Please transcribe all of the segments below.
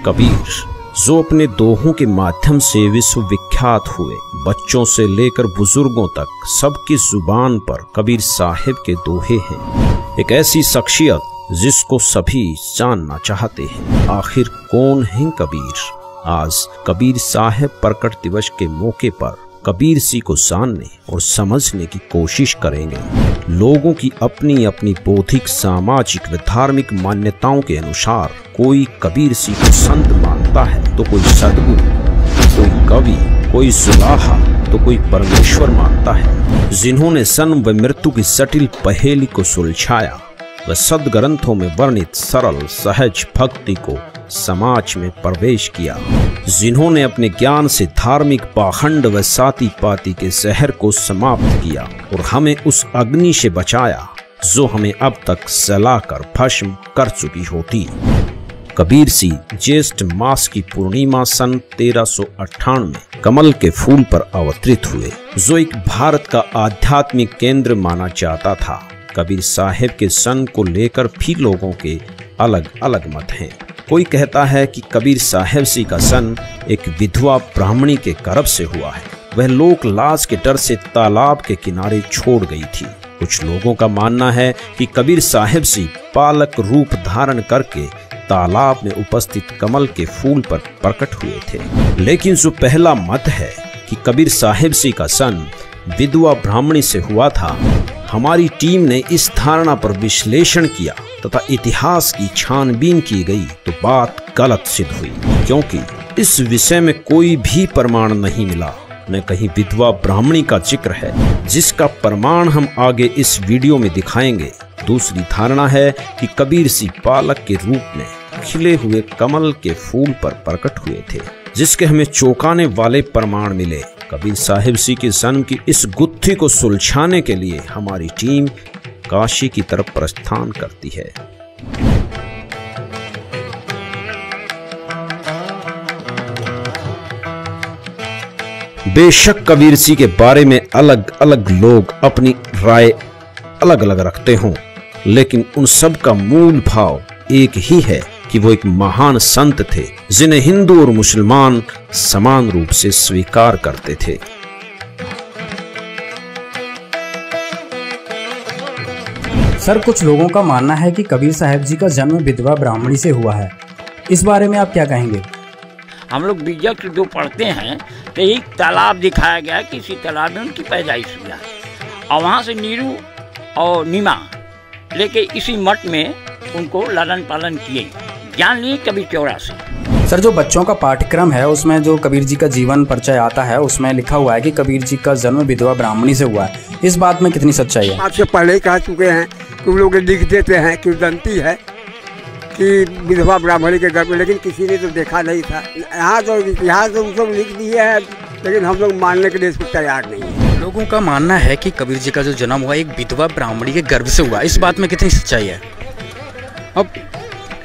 कबीर, जो अपने दोहों के माध्यम से विश्वविख्यात हुए। बच्चों से लेकर बुजुर्गों तक सबकी जुबान पर कबीर साहिब के दोहे हैं। एक ऐसी शख्सियत जिसको सभी जानना चाहते हैं। आखिर कौन है कबीर? आज कबीर साहिब प्रकट दिवस के मौके पर कबीर सी को जानने और समझने की कोशिश करेंगे। लोगों की अपनी अपनी बौद्धिक, सामाजिक व धार्मिक मान्यताओं के अनुसार कोई कबीर सी को संत मानता है तो कोई सदगुरु, कोई कवि, कोई सुलाहा तो कोई परमेश्वर मानता है। जिन्होंने जन्म व मृत्यु की जटिल पहेली को सुलझाया व सदग्रंथों में वर्णित सरल सहज भक्ति को समाज में प्रवेश किया। जिन्होंने अपने ज्ञान से धार्मिक पाखंड व साती पाती के जहर को समाप्त किया और हमें उस अग्नि से बचाया जो हमें अब तक जलाकर भस्म कर चुकी होती। कबीर सी ज्येष्ठ मास की पूर्णिमा सन 1398 कमल के फूल पर अवतरित हुए, जो एक भारत का आध्यात्मिक केंद्र माना जाता था। कबीर साहिब के सन को लेकर भी लोगों के अलग अलग मत हैं। कोई कहता है कि कबीर साहिब सी का सन एक विधवा ब्राह्मणी के गर्भ से हुआ है। वह लोक लाज के डर से तालाब के किनारे छोड़ गई थी। कुछ लोगों का मानना है कि कबीर साहिब सी बालक रूप धारण करके तालाब में उपस्थित कमल के फूल पर प्रकट हुए थे। लेकिन जो पहला मत है कि कबीर साहिब सी का सन विधवा ब्राह्मणी से हुआ था, हमारी टीम ने इस धारणा पर विश्लेषण किया तथा इतिहास की छानबीन की गई तो बात गलत सिद्ध हुई, क्योंकि इस विषय में कोई भी प्रमाण नहीं मिला। न कहीं विधवा ब्राह्मणी का जिक्र है, जिसका प्रमाण हम आगे इस वीडियो में दिखाएंगे। दूसरी धारणा है कि कबीर सी बालक के रूप में खिले हुए कमल के फूल पर प्रकट हुए थे, जिसके हमें चौंकाने वाले प्रमाण मिले। कबीर साहिब सी के जन्म की इस गुत्थी को सुलझाने के लिए हमारी टीम काशी की तरफ प्रस्थान करती है। बेशक कबीर सी के बारे में अलग अलग लोग अपनी राय अलग अलग रखते हों, लेकिन उन सब का मूल भाव एक ही है कि वो एक महान संत थे, जिन्हें हिंदू और मुसलमान समान रूप से स्वीकार करते थे। सर, कुछ लोगों का मानना है कि कबीर साहिब जी का जन्म विधवा ब्राह्मणी से हुआ है। इस बारे में आप क्या कहेंगे? हम लोग बीजक जो पढ़ते हैं तो एक तालाब दिखाया गया, किसी तालाब में उनकी पैदाइश हुआ और वहाँ से नीरू और नीमा लेके इसी मठ में उनको लालन पालन किए, ज्ञान लिए कबीर चौरा से। सर, जो बच्चों का पाठ्यक्रम है उसमें जो कबीर जी का जीवन परिचय आता है, उसमें लिखा हुआ है कि कबीर जी का जन्म विधवा ब्राह्मणी से हुआ है। इस बात में कितनी सच्चाई है? आपसे पहले ही कह चुके हैं कि लोग लिख देते हैं कि दंती है कि विधवा ब्राह्मणी के घर में, लेकिन किसी ने तो देखा नहीं था। यहाँ तो इतिहास तो सब लिख दिए है, लेकिन हम लोग मानने के लिए इसको तैयार नहीं है। लोगों का मानना है कि कबीर जी का जो जन्म हुआ एक विधवा ब्राह्मणी के गर्भ से हुआ। इस बात में कितनी सच्चाई है? अब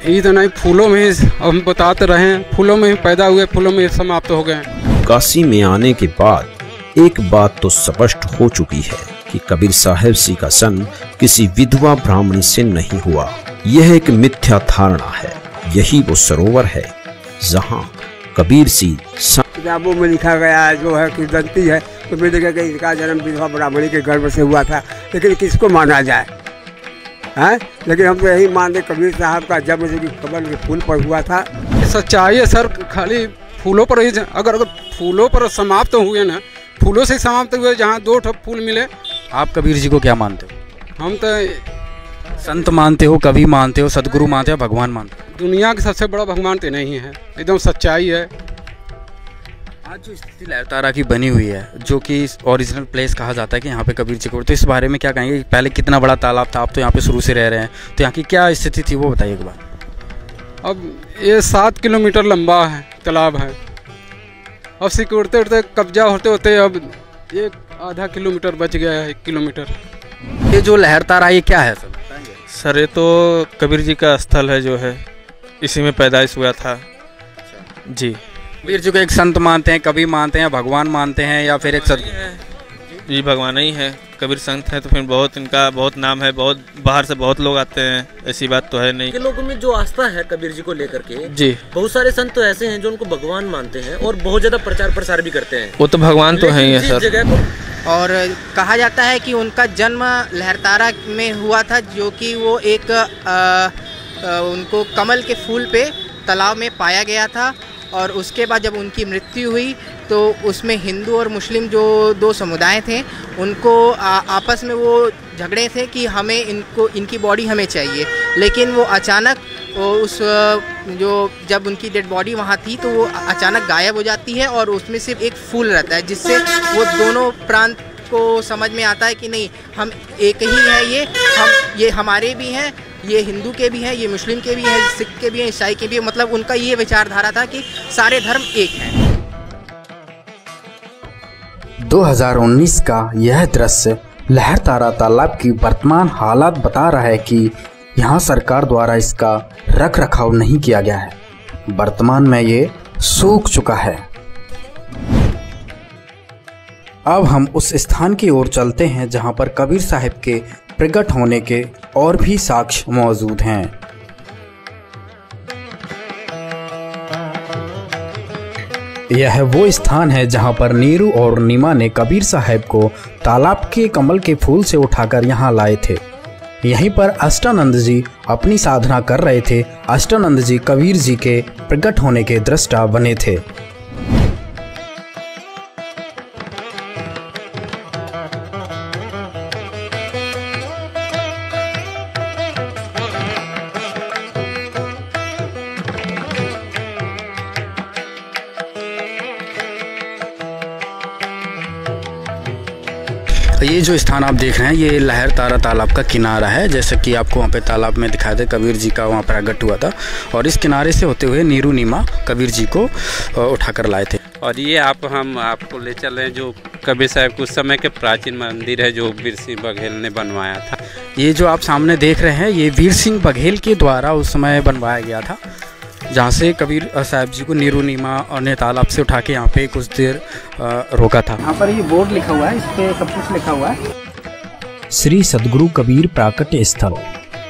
ये तो नहीं, फूलों में हम बताते रहे, फूलों में पैदा हुए, फूलों में समाप्त हो गए। काशी में आने के बाद एक बात तो स्पष्ट हो चुकी है कि कबीर साहिब सी का सन किसी विधवा ब्राह्मणी से नहीं हुआ। यह एक मिथ्या धारणा है। यही वो सरोवर है जहाँ कबीर सी किताबों में लिखा गया है जो है कि दंती है, तो मैं देखा कि इसका जन्म विधवा ब्राह्मणी के गर्भ से हुआ था। लेकिन किसको माना जाए हैं? लेकिन हम तो यही मानते कबीर साहब का जन्म जो कमल के फूल पर हुआ था। सच्चाई है सर, खाली फूलों पर ही अगर फूलों पर समाप्त हुए ना, फूलों से समाप्त हुए, जहाँ दो फूल मिले। आप कबीर जी को क्या मानते हो? हम तो संत मानते हो, कवि मानते हो, सदगुरु मानते हो, भगवान मानते हो? दुनिया के सबसे बड़ा भगवान तो नहीं है, एकदम सच्चाई है। आज जो स्थिति लहरतारा की बनी हुई है, जो कि ओरिजिनल प्लेस कहा जाता है कि यहाँ पे कबीर जी को, तो इस बारे में क्या कहेंगे? पहले कितना बड़ा तालाब था, आप तो यहाँ पे शुरू से रह रहे हैं, तो यहाँ की क्या स्थिति थी वो बताइए एक बार। अब ये 7 किलोमीटर लंबा है तालाब है, अब सिकुड़ते उड़ते कब्जा होते होते अब एक आधा किलोमीटर बच गया है, 1 किलोमीटर। ये जो लहरतारा ये क्या है सर? सर, ये तो कबीर जी का स्थल है, जो है इसी में पैदाइश हुआ था जी। कबीर जी को एक संत मानते हैं, कवि मानते हैं, भगवान मानते हैं, या फिर एक सद? जी भगवान ही है। कबीर संत हैं तो फिर बहुत इनका बहुत नाम है, बहुत बाहर से बहुत लोग आते हैं, ऐसी बात तो है नहीं। के लोगों में जो आस्था है कबीर जी को लेकर के, जी बहुत सारे संत तो ऐसे हैं जो उनको भगवान मानते हैं और बहुत ज्यादा प्रचार प्रसार भी करते हैं। वो तो भगवान तो है ही है सर। जगह को और कहा जाता है कि उनका जन्म लहरतारा में हुआ था, जो कि वो एक उनको कमल के फूल पे तालाब में पाया गया था। और उसके बाद जब उनकी मृत्यु हुई तो उसमें हिंदू और मुस्लिम जो दो समुदाय थे उनको आपस में वो झगड़े थे कि हमें इनकी बॉडी हमें चाहिए। लेकिन वो अचानक उस जो जब उनकी डेड बॉडी वहाँ थी तो वो अचानक गायब हो जाती है और उसमें सिर्फ एक फूल रहता है, जिससे वो दोनों प्रांत को समझ में आता है कि नहीं, हम एक ही है, ये हमारे भी हैं, ये हिंदू के भी हैं, ये मुस्लिम के भी हैं, सिख के भी हैं, ईसाई के भी हैं। मतलब उनका ये विचारधारा था कि सारे धर्म एक हैं। 2019 का यह दृश्य लहरतारा तालाब की वर्तमान हालत बता रहा है कि यहाँ सरकार द्वारा इसका रख रखाव नहीं किया गया है। वर्तमान में ये सूख चुका है। अब हम उस स्थान की ओर चलते हैं जहाँ पर कबीर साहिब के प्रकट होने के और भी साक्ष्य मौजूद हैं। यह वो स्थान है जहां पर नीरू और नीमा ने कबीर साहब को तालाब के कमल के फूल से उठाकर यहां लाए थे। यहीं पर अष्टानंद जी अपनी साधना कर रहे थे। अष्टानंद जी कबीर जी के प्रकट होने के दृष्टा बने थे। ये जो स्थान आप देख रहे हैं ये लहरतारा तालाब का किनारा है। जैसे कि आपको वहाँ पे तालाब में दिखाया था कबीर जी का वहाँ प्रकट हुआ था और इस किनारे से होते हुए नीरू नीमा कबीर जी को उठाकर लाए थे। और ये हम आपको ले चल रहे हैं जो कबीर साहब के उस समय के प्राचीन मंदिर है जो वीर सिंह बघेल ने बनवाया था। ये जो आप सामने देख रहे हैं ये वीर सिंह बघेल के द्वारा उस समय बनवाया गया था, जहाँ से कबीर साहब जी को नीरू नीमा और ने तालाब से उठा के यहाँ पे कुछ देर रोका था। यहाँ पर ये बोर्ड लिखा हुआ है, इस पे सब कुछ लिखा हुआ है। श्री सदगुरु कबीर प्राकट्य स्थल।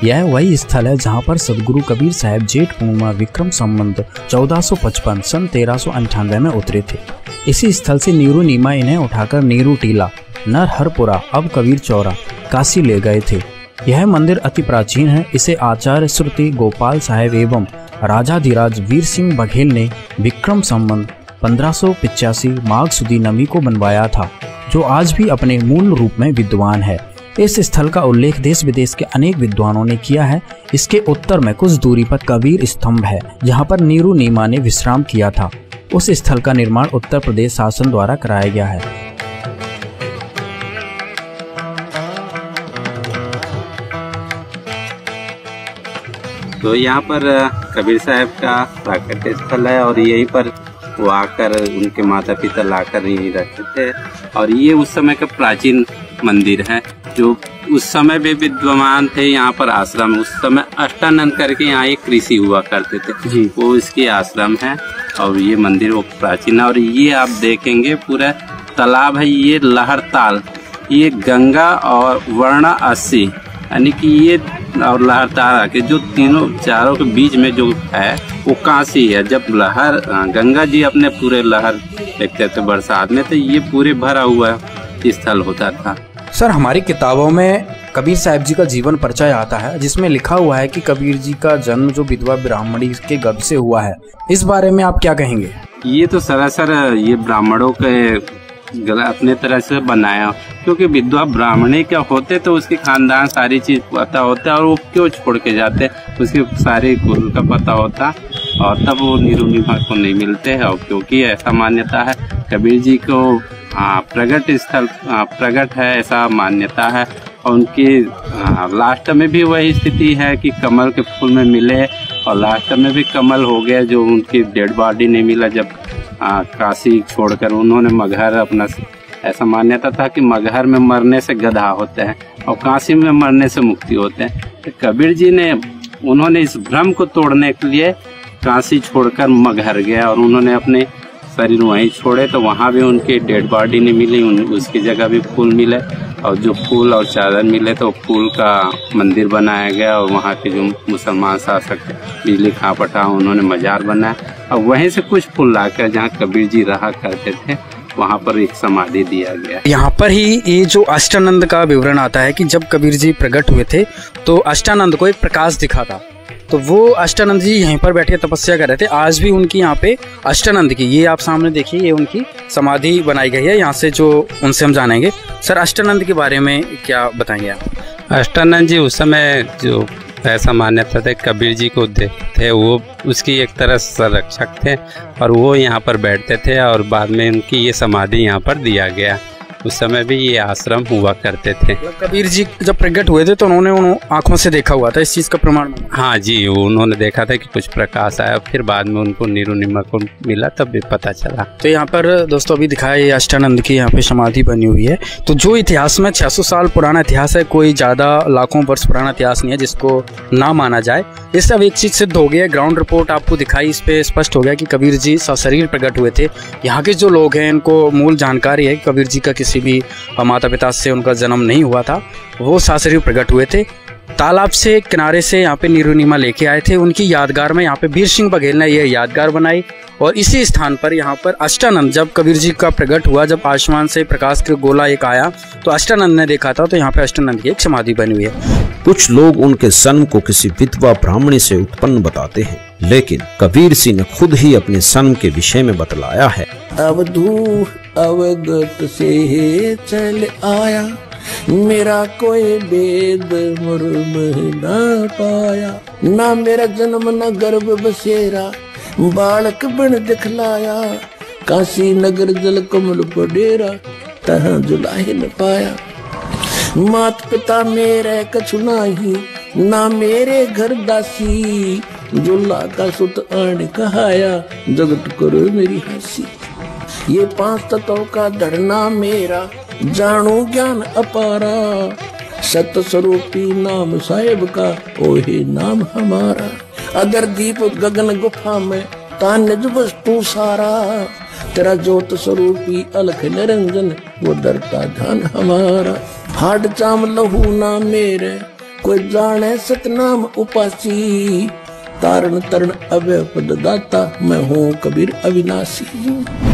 यह वही स्थल है जहाँ पर सदगुरु कबीर साहब जेठ पूर्णिमा विक्रम संवत 1455 सन 1398 में उतरे थे। इसी स्थल से नीरू नीमा इन्हें उठाकर नीरू टीला नरहरपुरा अब कबीर चौरा काशी ले गए थे। यह मंदिर अति प्राचीन है। इसे आचार्य श्रुति गोपाल साहेब एवं राजाधिराज वीर सिंह बघेल ने विक्रम संवत 1585 माघ सुदी नवी को बनवाया था, जो आज भी अपने मूल रूप में विद्वान है। इस स्थल का उल्लेख देश विदेश के अनेक विद्वानों ने किया है। इसके उत्तर में कुछ दूरी पर कबीर स्तंभ है, जहाँ पर नीरू नीमा ने विश्राम किया था। उस स्थल का निर्माण उत्तर प्रदेश शासन द्वारा कराया गया है। तो यहाँ पर कबीर साहब का प्राकट्य स्थल है और यहीं पर वो आकर उनके माता पिता लाकर यहीं रहते थे। और ये उस समय का प्राचीन मंदिर है जो उस समय भी विद्वान थे। यहाँ पर आश्रम उस समय अष्टानंद करके यहाँ एक ऋषि हुआ करते थे जी, वो इसकी आश्रम है और ये मंदिर वो प्राचीन है। और ये आप देखेंगे पूरा तालाब है, ये लहरताल, ये गंगा और वर्णा 80 यानी कि ये और लहरतारा के जो तीनों चारों के बीच में जो है वो काशी है। जब लहर गंगा जी अपने पूरे लहर देखते थे बरसात में तो ये पूरे भरा हुआ स्थल होता था। सर, हमारी किताबों में कबीर साहब जी का जीवन परिचय आता है जिसमें लिखा हुआ है कि कबीर जी का जन्म जो विधवा ब्राह्मणी के गर्भ से हुआ है। इस बारे में आप क्या कहेंगे? ये तो सरासर ये ब्राह्मणों के अपने तरह से बनाया, क्योंकि विधवा ब्राह्मणी क्या होते तो उसके खानदान सारी चीज पता होता और वो क्यों छोड़ के जाते उसके सारे कुल का पता होता और तब वो नीरू नीमा को नहीं मिलते हैं। और क्योंकि ऐसा मान्यता है कबीर जी को प्रगट स्थल प्रगट है ऐसा मान्यता है। और उनकी लास्ट में भी वही स्थिति है कि कमल के फूल में मिले और लास्ट में भी कमल हो गया, जो उनकी डेड बॉडी नहीं मिला जब काशी छोड़कर उन्होंने मगहर अपना, ऐसा मान्यता था कि मगहर में मरने से गधा होते हैं और काशी में मरने से मुक्ति होते हैं। तो कबीर जी ने उन्होंने इस भ्रम को तोड़ने के लिए काशी छोड़कर मगहर गया और उन्होंने अपने शरीर वहीं छोड़े तो वहाँ भी उनकी डेड बॉडी नहीं मिली, उसकी जगह भी फूल मिले और जो फूल और चादर मिले तो फूल का मंदिर बनाया गया और वहाँ के जो मुसलमान शासक बिजली खां पटा उन्होंने मजार बनाया और वहीं से कुछ फूल लाकर जहाँ कबीर जी रहा करते थे वहाँ पर एक समाधि दिया गया। यहाँ पर ही ये जो अष्टानंद का विवरण आता है कि जब कबीर जी प्रकट हुए थे तो अष्टानंद को एक प्रकाश दिखा था, तो वो अष्टानंद जी यहीं पर बैठे तपस्या कर रहे थे। आज भी उनकी यहाँ पे अष्टानंद की, ये आप सामने देखिए, ये उनकी समाधि बनाई गई है। यहाँ से जो उनसे हम जानेंगे। सर, अष्टानंद के बारे में क्या बताएंगे आप? अष्टानंद जी उस समय जो ऐसा मान्यता थे कबीर जी को थे, वो उसकी एक तरह संरक्षक थे और वो यहाँ पर बैठते थे और बाद में उनकी ये समाधि यहाँ पर दिया गया। उस समय भी ये आश्रम हुआ करते थे। कबीर जी जब प्रकट हुए थे तो उन्होंने उन आँखों से देखा हुआ था, इस चीज़ का प्रमाण? हाँ जी, उन्होंने देखा था कि कुछ प्रकाश आया, फिर बाद में उनको नीरू नीमा को मिला तब भी पता चला। तो यहाँ पर दोस्तों अभी दिखाया ये अष्टानंद की यहाँ पे समाधि बनी हुई है। तो जो इतिहास में 600 साल पुराना इतिहास है, कोई ज़्यादा लाखों वर्ष पुराना इतिहास नहीं है जिसको ना माना जाए। इस सब एक चीज़ सिद्ध हो गया, ग्राउंड रिपोर्ट आपको दिखाई, इस पे स्पष्ट हो गया कि कबीर जी सशरीर प्रकट हुए थे। यहाँ के जो लोग हैं इनको मूल जानकारी है कि कबीर जी का किसी भी माता पिता से उनका जन्म नहीं हुआ था, वो सशरीर प्रकट हुए थे। तालाब से किनारे से यहाँ पे नीरू नीमा लेके आए थे। उनकी यादगार में यहाँ पे वीर सिंह बघेल ने ये यादगार बनाई और इसी स्थान पर यहाँ पर अष्टानंद, जब कबीर जी का प्रकट हुआ, जब आसमान से प्रकाश का गोला एक आया तो अष्टानंद ने देखा था, तो यहाँ पे अष्टानंद की एक समाधि बनी हुई है। कुछ लोग उनके सन को किसी विधवा ब्राह्मणी से उत्पन्न बताते हैं, लेकिन कबीर सिंह ने खुद ही अपने सन के विषय में बतलाया है। अवधू अवगत से चल आया, मेरा कोई भेद मुर्म न पाया, ना मेरा जन्म न गर्भ बसेरा, बालक बन दिखलाया, काशी नगर जल कमल पडेरा, तहाँ जुलाही न पाया। मात पिता मेरे कछु नाही, ना मेरे घर दासी, जुल्ला का सुत आन कहाया, जगत करो मेरी हंसी। ये 5 तत्वों का धरना मेरा, जानो ज्ञान अपारा, सत स्वरूपी नाम साहेब का, ओहे नाम हमारा। अगर दीप गगन गुफा में तान्य वस्तु सारा, तेरा ज्योत स्वरूपी अलख निरंजन, वो डरता ध्यान हमारा। हाड चाम लहू ना मेरे, कोई जाने सतनाम उपासी, तारण तरण अभय पद दाता, मैं हूँ कबीर अविनाशी।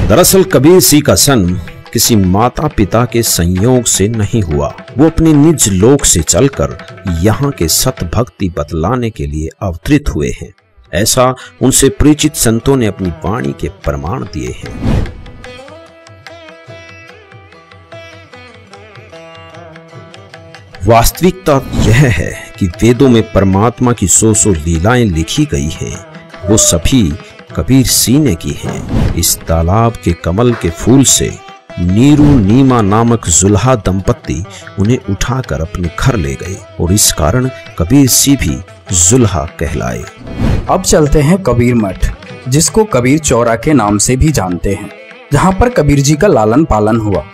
दरअसल कबीर सिंह का सन किसी माता पिता के संयोग से नहीं हुआ, वो अपने निज लोक से चलकर यहाँ के सत भक्ति बतलाने के लिए अवतरित हुए हैं। ऐसा उनसे परिचित संतों ने अपनी वाणी के प्रमाण दिए हैं। वास्तविकता यह है कि वेदों में परमात्मा की 100 लीलाएं लिखी गई हैं, वो सभी कबीर सिंह ने की हैं। इस तालाब के कमल के फूल से नीरू नीमा नामक जुल्हा दंपत्ति उन्हें उठाकर अपने घर ले गए और इस कारण कबीर सिंह भी जुल्हा कहलाए। अब चलते हैं कबीर मठ, जिसको कबीर चौरा के नाम से भी जानते हैं, जहाँ पर कबीर जी का लालन पालन हुआ।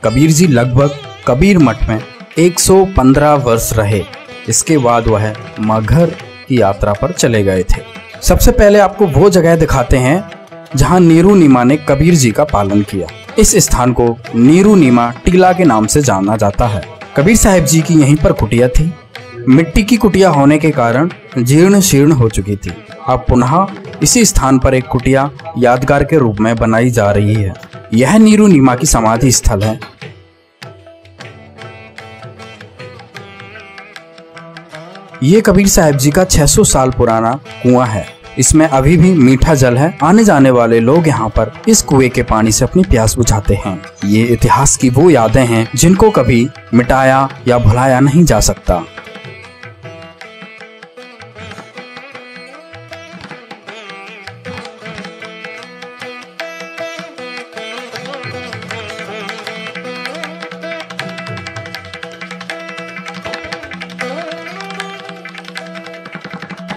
कबीर जी लगभग कबीर मठ में 115 वर्ष रहे। इसके बाद वह मगहर की यात्रा पर चले गए थे। सबसे पहले आपको वो जगह दिखाते हैं जहां नीरू नीमा ने कबीर जी का पालन किया। इस स्थान को नीरू नीमा टीला के नाम से जाना जाता है। कबीर साहब जी की यहीं पर कुटिया थी। मिट्टी की कुटिया होने के कारण जीर्ण शीर्ण हो चुकी थी। अब पुनः इसी स्थान पर एक कुटिया यादगार के रूप में बनाई जा रही है। यह नीरू नीमा की समाधि स्थल है। ये कबीर साहब जी का 600 साल पुराना कुआं है। इसमें अभी भी मीठा जल है। आने जाने वाले लोग यहाँ पर इस कुएं के पानी से अपनी प्यास बुझाते हैं। ये इतिहास की वो यादें हैं जिनको कभी मिटाया या भुलाया नहीं जा सकता।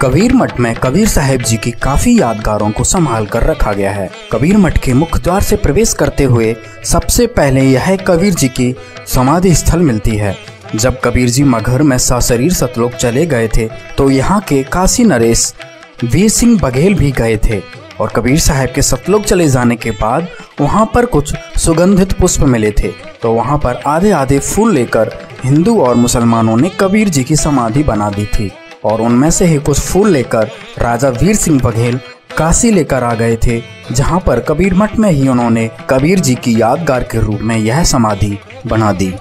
कबीर मठ में कबीर साहब जी की काफी यादगारों को संभाल कर रखा गया है। कबीर मठ के मुख्य द्वार से प्रवेश करते हुए सबसे पहले यह कबीर जी की समाधि स्थल मिलती है। जब कबीर जी मगहर में सशरीर सतलोक चले गए थे तो यहाँ के काशी नरेश वीर सिंह बघेल भी गए थे और कबीर साहब के सतलोक चले जाने के बाद वहाँ पर कुछ सुगंधित पुष्प मिले थे, तो वहाँ पर आधे आधे फूल लेकर हिंदू और मुसलमानों ने कबीर जी की समाधि बना दी थी और उनमें से ही कुछ फूल लेकर राजा वीर सिंह बघेल काशी लेकर आ गए थे, जहाँ पर कबीर मठ में ही उन्होंने कबीर जी की यादगार के रूप में यह समाधि बना दी।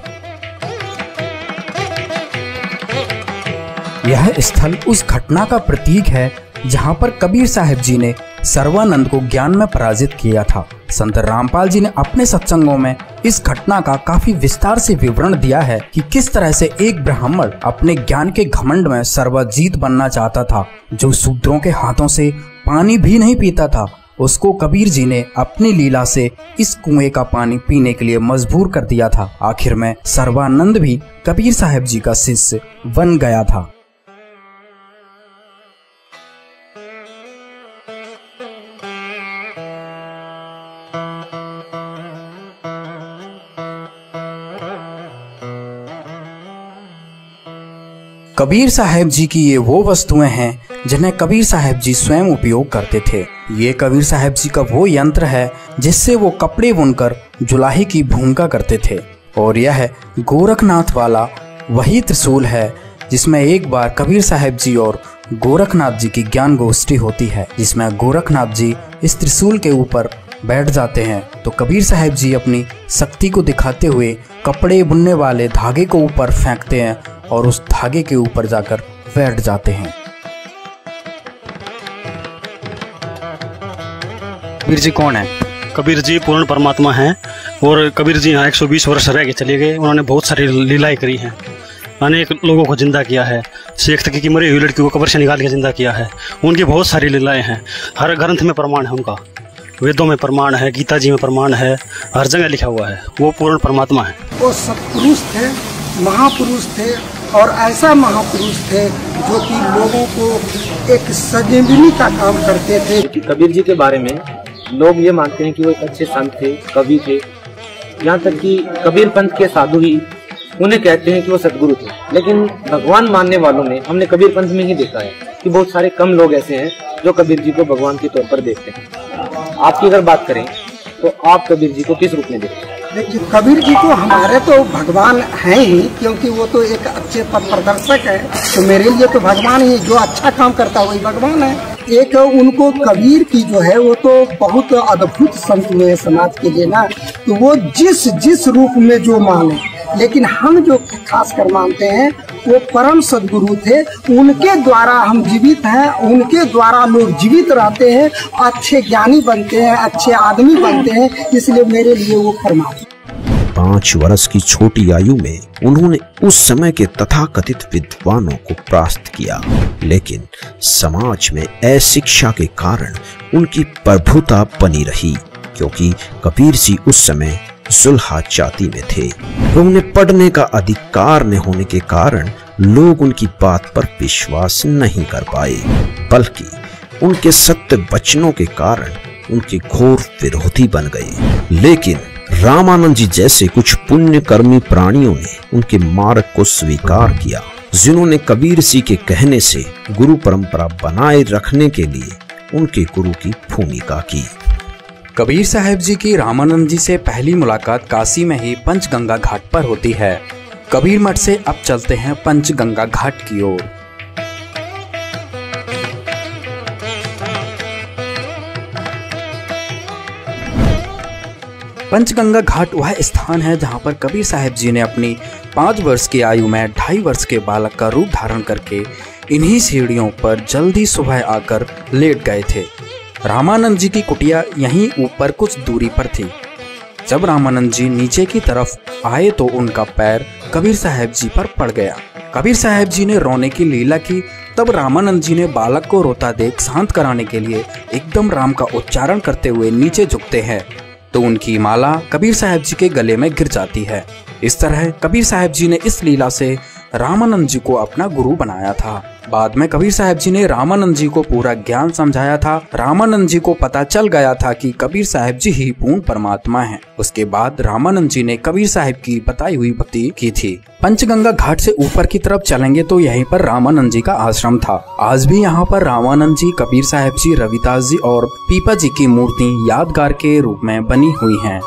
यह स्थल उस घटना का प्रतीक है जहां पर कबीर साहब जी ने सर्वानंद को ज्ञान में पराजित किया था। संत रामपाल जी ने अपने सत्संगों में इस घटना का काफी विस्तार से विवरण दिया है कि किस तरह से एक ब्राह्मण अपने ज्ञान के घमंड में सर्वजीत बनना चाहता था, जो शूद्रों के हाथों से पानी भी नहीं पीता था, उसको कबीर जी ने अपनी लीला से इस कुएं का पानी पीने के लिए मजबूर कर दिया था। आखिर में सर्वानंद भी कबीर साहब जी का शिष्य बन गया था। कबीर साहब जी की ये वो वस्तुएं हैं जिन्हें कबीर साहब जी स्वयं उपयोग करते थे। ये कबीर साहब जी का वो यंत्र है जिससे वो कपड़े बुनकर जुलाही की भूमिका करते थे और यह गोरखनाथ वाला वही त्रिशूल है जिसमें एक बार कबीर साहब जी और गोरखनाथ जी की ज्ञान गोष्ठी होती है, जिसमें गोरखनाथ जी इस त्रिशूल के ऊपर बैठ जाते हैं तो कबीर साहब जी अपनी शक्ति को दिखाते हुए कपड़े बुनने वाले धागे को ऊपर फेंकते हैं और उस धागे के ऊपर जाकर बैठ जाते हैं। कबीर जी कौन है? कबीर जी पूर्ण परमात्मा हैं और कबीर जी यहाँ 120 वर्ष रह के चले गए। उन्होंने बहुत सारी लीलाएं करी हैं, अनेक लोगों को जिंदा किया है। शेख तकी की मरी हुई लड़की को कब्र से निकाल के जिंदा किया है। उनकी बहुत सारी लीलाएं हैं, हर ग्रंथ में प्रमाण है उनका, वेदों में प्रमाण है, गीता जी में प्रमाण है, हर जगह लिखा हुआ है। वो पूर्ण परमात्मा है। वो सत्पुरुष थे, महापुरुष थे और ऐसा महापुरुष थे जो कि लोगों को एक संजीवनी का काम करते थे। कबीर जी के बारे में लोग ये मानते हैं कि वो एक अच्छे संत थे, कवि थे, यहाँ तक कि कबीर पंथ के साधु ही उन्हें कहते हैं कि वो सदगुरु थे। लेकिन भगवान मानने वालों में हमने कबीर पंथ में ही देखा है कि बहुत सारे कम लोग ऐसे हैं जो कबीर जी को भगवान के तौर पर देखते हैं। आपकी अगर बात करें तो आप कबीर जी को किस रूप में देखते हैं? देखिए, कबीर जी तो हमारे तो भगवान हैं ही, क्योंकि वो तो एक अच्छे पथ प्रदर्शक है। तो मेरे लिए तो भगवान ही, जो अच्छा काम करता है वही भगवान है। एक उनको कबीर की जो है वो तो बहुत अद्भुत संत हुए समाज के लिए ना, तो वो जिस रूप में जो माने, लेकिन हम जो खास कर मानते हैं वो परम सदगुरु थे। उनके द्वारा हम जीवित हैं, उनके द्वारा लोग जीवित रहते हैं, अच्छे ज्ञानी बनते हैं, अच्छे आदमी बनते हैं, इसलिए मेरे लिए वो परमात्मा। 5 वर्ष की छोटी आयु में उन्होंने उस समय के तथाकथित विद्वानों को परास्त किया, लेकिन समाज में अशिक्षा के कारण उनकी प्रभुता बनी रही, क्योंकि कबीर जी उस समय जुल्हा जाति में थे। उन्हें पढ़ने का अधिकार न होने के कारण लोग उनकी बात पर विश्वास नहीं कर पाए, बल्कि उनके सत्य वचनों के कारण उनके घोर विरोधी बन गए। लेकिन रामानंद जी जैसे कुछ पुण्यकर्मी प्राणियों ने उनके मार्ग को स्वीकार किया, जिन्होंने कबीर जी के कहने से गुरु परंपरा बनाए रखने के लिए उनके गुरु की भूमिका की। कबीर साहब जी की रामानंद जी से पहली मुलाकात काशी में ही पंचगंगा घाट पर होती है। कबीर मठ से अब चलते हैं पंचगंगा घाट की ओर। पंचगंगा घाट वह स्थान है जहां पर कबीर साहब जी ने अपनी 5 वर्ष की आयु में 2.5 वर्ष के बालक का रूप धारण करके इन्हीं सीढ़ियों पर जल्दी सुबह आकर लेट गए थे। रामानंद जी की कुटिया यहीं ऊपर कुछ दूरी पर थी। जब रामानंद जी नीचे की तरफ आए तो उनका पैर कबीर साहब जी पर पड़ गया। कबीर साहब जी ने रोने की लीला की। तब रामानंद जी ने बालक को रोता देख शांत कराने के लिए एकदम राम का उच्चारण करते हुए नीचे झुकते हैं तो उनकी माला कबीर साहब जी के गले में गिर जाती है। इस तरह कबीर साहब जी ने इस लीला से रामानंद जी को अपना गुरु बनाया था। बाद में कबीर साहब जी ने रामानंद जी को पूरा ज्ञान समझाया था। रामानंद जी को पता चल गया था कि कबीर साहब जी ही पूर्ण परमात्मा हैं। उसके बाद रामानंद जी ने कबीर साहब की बताई हुई भक्ति की थी। पंचगंगा घाट से ऊपर की तरफ चलेंगे तो यहीं पर रामानंद जी का आश्रम था। आज भी यहाँ पर रामानंद जी, कबीर साहब जी, रविदास जी और पीपा जी की मूर्ति यादगार के रूप में बनी हुई हैं।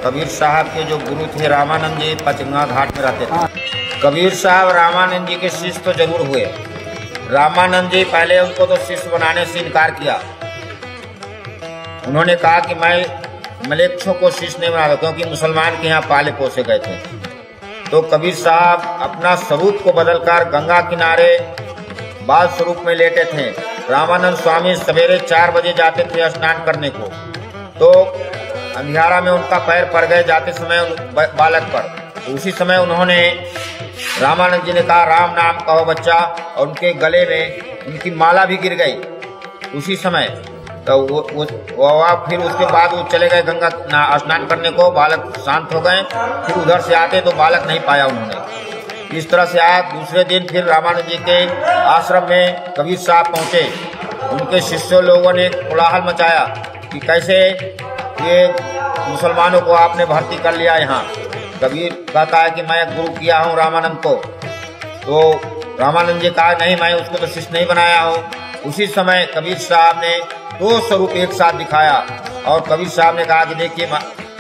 कबीर साहब के जो गुरु थे रामानंद जी पंचगंगा घाट में रहते थे। कबीर साहब रामानंद जी के शिष्य तो जरूर हुए। रामानंद जी पहले उनको तो शिष्य बनाने से इनकार किया। उन्होंने कहा कि मैं मलेच्छों को शिष्य नहीं बनाता, क्योंकि मुसलमान के यहाँ पाले पोसे गए थे। तो कबीर साहब अपना स्वरूप को बदलकर गंगा किनारे बाल स्वरूप में लेटे थे। रामानंद स्वामी सवेरे 4 बजे जाते थे स्नान करने को, तो अंधियारा में उनका पैर पड़ गए जाते समय बालक पर। उसी समय उन्होंने रामानंद जी ने कहा राम नाम कहो बच्चा, और उनके गले में उनकी माला भी गिर गई उसी समय। तो वो फिर उसके बाद वो चले गए गंगा स्नान करने को। बालक शांत हो गए। फिर उधर से आते तो बालक नहीं पाया उन्होंने। इस तरह से आया। दूसरे दिन फिर रामानंद जी के आश्रम में कबीर साहब पहुँचे। उनके शिष्यों लोगों ने कोलाहल मचाया कि कैसे ये मुसलमानों को आपने भर्ती कर लिया यहाँ। कबीर कहता है कि मैं गुरु किया हूँ रामानंद को। तो रामानंद जी कहा नहीं, मैं उसको तो शिष्य नहीं बनाया हूँ। उसी समय कबीर साहब ने 2 स्वरूप एक साथ दिखाया, और कबीर साहब ने कहा कि देखिए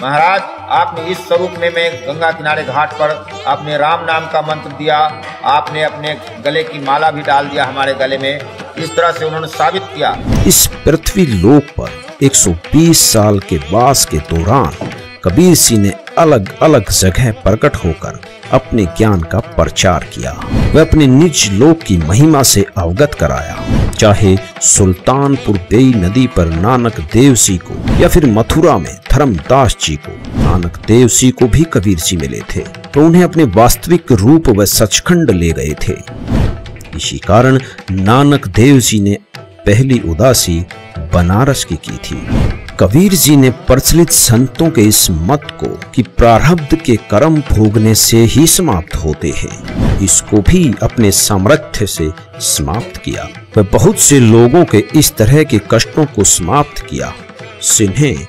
महाराज, आपने इस स्वरूप में मैं गंगा किनारे घाट पर आपने राम नाम का मंत्र दिया, आपने अपने गले की माला भी डाल दिया हमारे गले में। इस तरह से उन्होंने साबित किया। इस पृथ्वी लोक पर 120 साल के वास के दौरान कबीर सिंह ने अलग अलग जगह प्रकट होकर अपने ज्ञान का प्रचार किया। वह अपने निज लोक की महिमा से अवगत कराया। चाहे सुल्तानपुर बेई नदी पर नानक देव सिंह को, या फिर मथुरा में धर्मदास जी को। नानक देव सिंह को भी कबीर सिंह मिले थे, तो उन्हें अपने वास्तविक रूप व सचखंड ले गए थे। इसी कारण नानक देव जी ने पहली उदासी बनारस की थी। कबीर जी ने प्रचलित संतों के इस मत को कि प्रारब्ध के कर्म भोगने से ही समाप्त होते हैं, इसको भी अपने सामर्थ्य से समाप्त किया। वह बहुत से लोगों के इस तरह के कष्टों को समाप्त किया, जिन्हें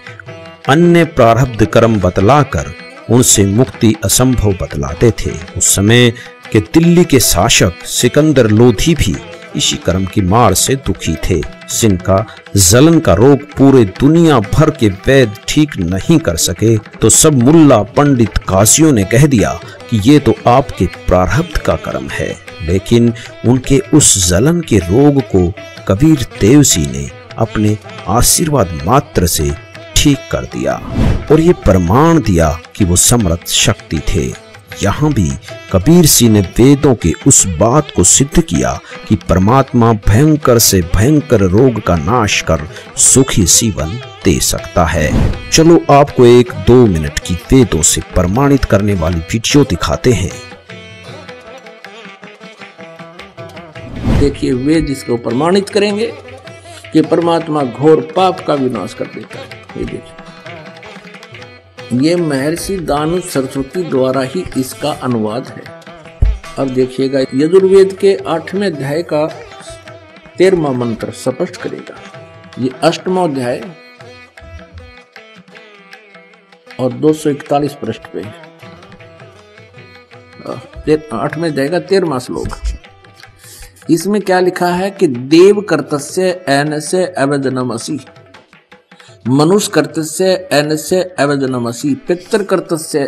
अन्य प्रारब्ध कर्म बतलाकर उनसे मुक्ति असंभव बतलाते थे। उस समय के दिल्ली के शासक सिकंदर लोधी भी इसी कर्म की मार से दुखी थे, जिनका जलन का रोग पूरे दुनिया भर के वैद्य ठीक नहीं कर सके। तो सब मुल्ला पंडित काजियों ने कह दिया कि ये तो आपके प्रारब्ध का कर्म है। लेकिन उनके उस जलन के रोग को कबीर देव सिंह ने अपने आशीर्वाद मात्र से ठीक कर दिया, और ये प्रमाण दिया कि वो समर्थ शक्ति थे। यहाँ भी कबीर सिंह ने वेदों के उस बात को सिद्ध किया कि परमात्मा भयंकर से भयंकर रोग का नाश कर सुखी जीवन दे सकता है। चलो आपको 1-2 मिनट की वेदों से प्रमाणित करने वाली वीडियो दिखाते हैं। देखिए, वेद इसको प्रमाणित करेंगे कि परमात्मा घोर पाप का विनाश कर देता है। ये देखिए, ये महर्षि दानु सरस्वती द्वारा ही इसका अनुवाद है। अब देखिएगा, यजुर्वेद के 8वें अध्याय का 13वां मंत्र स्पष्ट करेगा। ये 8वां अध्याय और 241 पृष्ठ पे 8वें अध्याय का 13वां श्लोक। इसमें क्या लिखा है कि देव कर्तस्य एनस्य अवदनमसि, मनुष्य कर्तस्य एनस्य अवदनमसि, पितृ कर्तस्य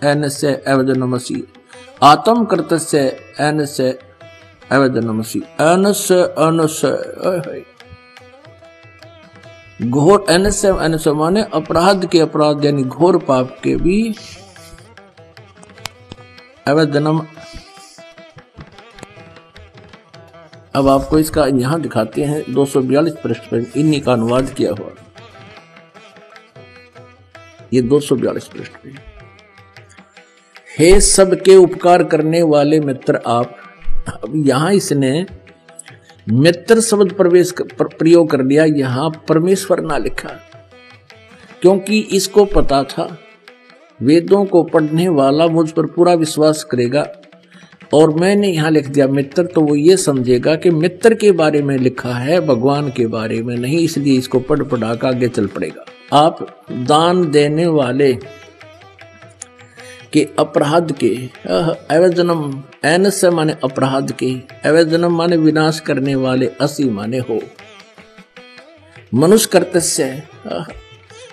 एनस्य अवदनमसि, आत्म कर्तस्य एनस्य अवदनमसि। एनस्य एनस्य घोर, एनस्य एनस्य माने अपराध के अपराध यानी घोर पाप के भी अवदनम। अब आपको इसका यहां दिखाते हैं 242 पृष्ठ पर इन्हीं का अनुवाद किया हुआ। ये 242 पृष्ठ पे। हे सबके उपकार करने वाले मित्र आप। अब यहां इसने मित्र शब्द प्रयोग कर लिया, यहां परमेश्वर ना लिखा, क्योंकि इसको पता था वेदों को पढ़ने वाला मुझ पर पूरा विश्वास करेगा, और मैंने यहां लिख दिया मित्र, तो वो ये समझेगा कि मित्र के बारे में लिखा है, भगवान के बारे में नहीं, इसलिए इसको पढ़ पढ़ा कर आगे चल पड़ेगा। आप दान देने वाले के अपराध के, अवजनम एनस्य माने अपराध के, अवजनम माने विनाश करने वाले, असी माने हो। मनुष्य कर्तस्य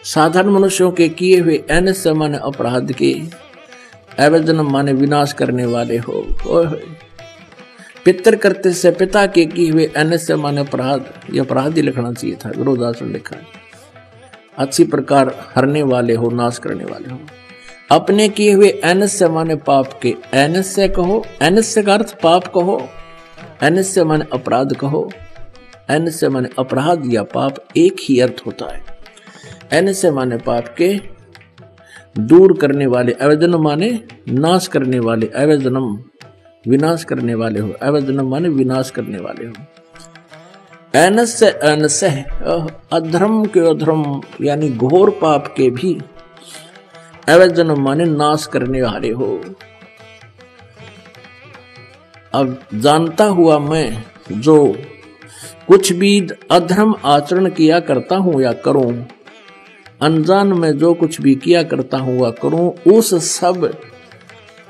साधारण मनुष्यों के किए हुए, एनस्य माने अपराध के, अवजनम माने विनाश करने वाले हो। पितृ कर्तस्य पिता के किए हुए, एनस्य माने अपराध, ये अपराध ही लिखना चाहिए था, विरोधासन लिखा है। अच्छी प्रकार हरने वाले हो, नाश करने वाले हो। अपने किए हुए, एनस्य माने पाप के, एनस्य कहो, एनस्य का अर्थ पाप कहो, एनस्य माने अपराध कहो, एनस्य माने अपराध या पाप एक ही अर्थ होता है। एनस्य माने पाप के दूर करने वाले, अवजनम माने नाश करने वाले, अवजनम विनाश करने वाले हो, अवजनम माने विनाश करने वाले हो। एनस्य एनस्य अधर्म के अधर्म यानी घोर पाप के भी, अवजनम माने नाश करने वाले हो। अब जानता हुआ मैं जो कुछ भी अधर्म आचरण किया करता हूं या करूं, अनजान में जो कुछ भी किया करता हूं या करूं, उस सब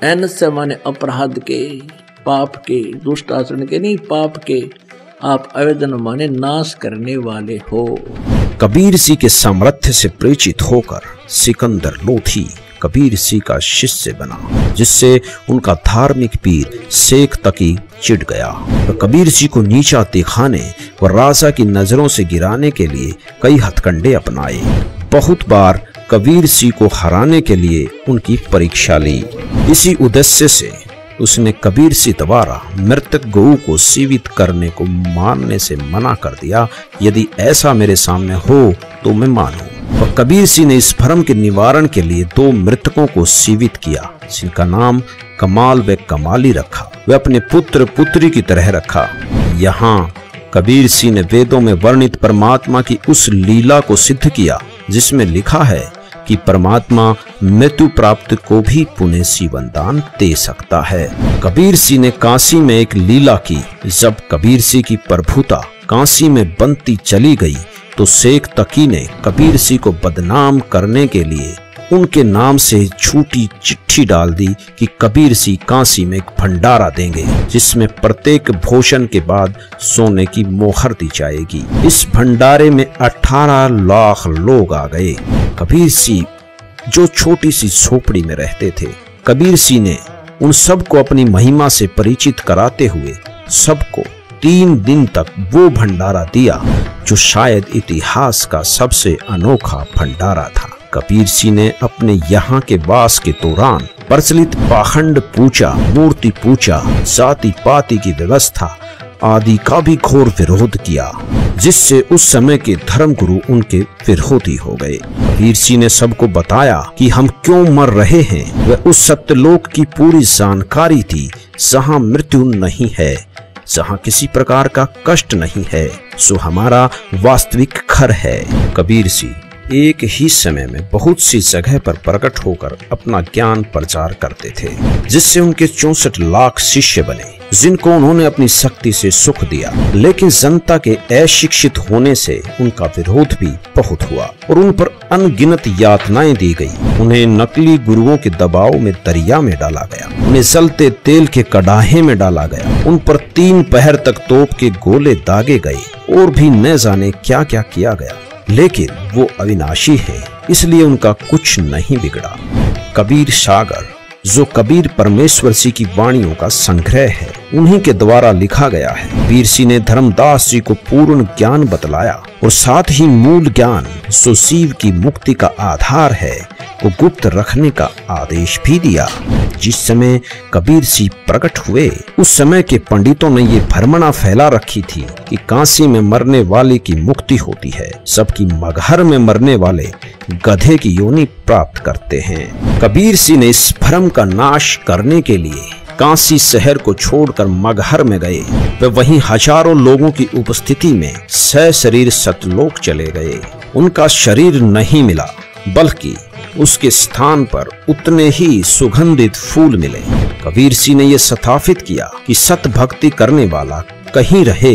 एनस्य माने अपराध के, पाप के, दुष्ट आचरण के नहीं, पाप के आप अवजन माने नाश करने वाले हो। कबीर सिंह के सामर्थ्य से प्रेरित होकर सिकंदर लोधी कबीर सिंह का शिष्य बना, जिससे उनका धार्मिक पीर शेख तकी चिढ़ गया। तो कबीर सिंह को नीचा दिखाने व राजा की नजरों से गिराने के लिए कई हथकंडे अपनाए। बहुत बार कबीर सिंह को हराने के लिए उनकी परीक्षा ली। इसी उद्देश्य से उसने कबीर सिंह द्वारा मृतक गऊ को जीवित करने को मानने से मना कर दिया। यदि ऐसा मेरे सामने हो तो मैं मानूं। और कबीर सिंह ने इस भ्रम के निवारण के लिए 2 मृतकों को जीवित किया, जिनका नाम कमाल व कमाली रखा। वे अपने पुत्र पुत्री की तरह रखा। यहाँ कबीर सिंह ने वेदों में वर्णित परमात्मा की उस लीला को सिद्ध किया जिसमें लिखा है कि परमात्मा मृत्यु प्राप्त को भी पुनः जीवन दान दे सकता है। कबीर सिंह ने काशी में एक लीला की। जब कबीर सिंह की प्रभुता काशी में बनती चली गई तो शेख तकी ने कबीर सिंह को बदनाम करने के लिए उनके नाम से झूठी चिट्ठी डाल दी कि कबीर सिंह काशी में एक भंडारा देंगे, जिसमें प्रत्येक भोजन के बाद सोने की मोहर दी जाएगी। इस भंडारे में 18 लाख लोग आ गए। कबीर सिंह जो छोटी सी झोपड़ी में रहते थे, कबीर सिंह ने उन सबको अपनी महिमा से परिचित कराते हुए सबको 3 दिन तक वो भंडारा दिया जो शायद इतिहास का सबसे अनोखा भंडारा था। कबीर सिंह ने अपने यहाँ के वास के दौरान प्रचलित पाखंड पूजा, मूर्ति पूजा, जाति पाति की व्यवस्था आदि का भी घोर विरोध किया, जिससे उस समय के धर्मगुरु उनके विरोधी हो गए। कबीर सिंह ने सबको बताया कि हम क्यों मर रहे हैं। वह उस सत्यलोक की पूरी जानकारी थी जहाँ मृत्यु नहीं है, जहाँ किसी प्रकार का कष्ट नहीं है, सो हमारा वास्तविक घर है। कबीर सिंह एक ही समय में बहुत सी जगह पर प्रकट होकर अपना ज्ञान प्रचार करते थे, जिससे उनके 64 लाख शिष्य बने, जिनको उन्होंने अपनी शक्ति से सुख दिया। लेकिन जनता के अशिक्षित होने से उनका विरोध भी बहुत हुआ और उन पर अनगिनत यातनाएं दी गई। उन्हें नकली गुरुओं के दबाव में दरिया में डाला गया, उन्हें जलते तेल के कड़ाहे में डाला गया, उन पर 3 पहर तक तोप के गोले दागे गए और भी न जाने क्या क्या किया गया। लेकिन वो अविनाशी है, इसलिए उनका कुछ नहीं बिगड़ा। कबीर सागर, जो कबीर परमेश्वर जी की वाणियों का संग्रह है, उन्हीं के द्वारा लिखा गया है। कबीर सिंह ने धर्मदास जी को पूर्ण ज्ञान बतलाया और साथ ही मूल ज्ञान, जो शिव की मुक्ति का आधार है, को गुप्त रखने का आदेश भी दिया। जिस समय कबीर सिंह प्रकट हुए, उस समय के पंडितों ने ये भ्रमणा फैला रखी थी कि काशी में मरने वाले की मुक्ति होती है, सबकी मगहर में मरने वाले गधे की योनि प्राप्त करते हैं। कबीर सिंह ने इस भ्रम का नाश करने के लिए काशी शहर को छोड़कर मगहर में गए। वे वहीं हजारों लोगों की उपस्थिति में सशरीर सतलोक चले गए। उनका शरीर नहीं मिला, बल्कि उसके स्थान पर उतने ही सुगंधित फूल मिले। कबीर सिंह ने यह स्थापित किया कि सत भक्ति करने वाला कहीं रहे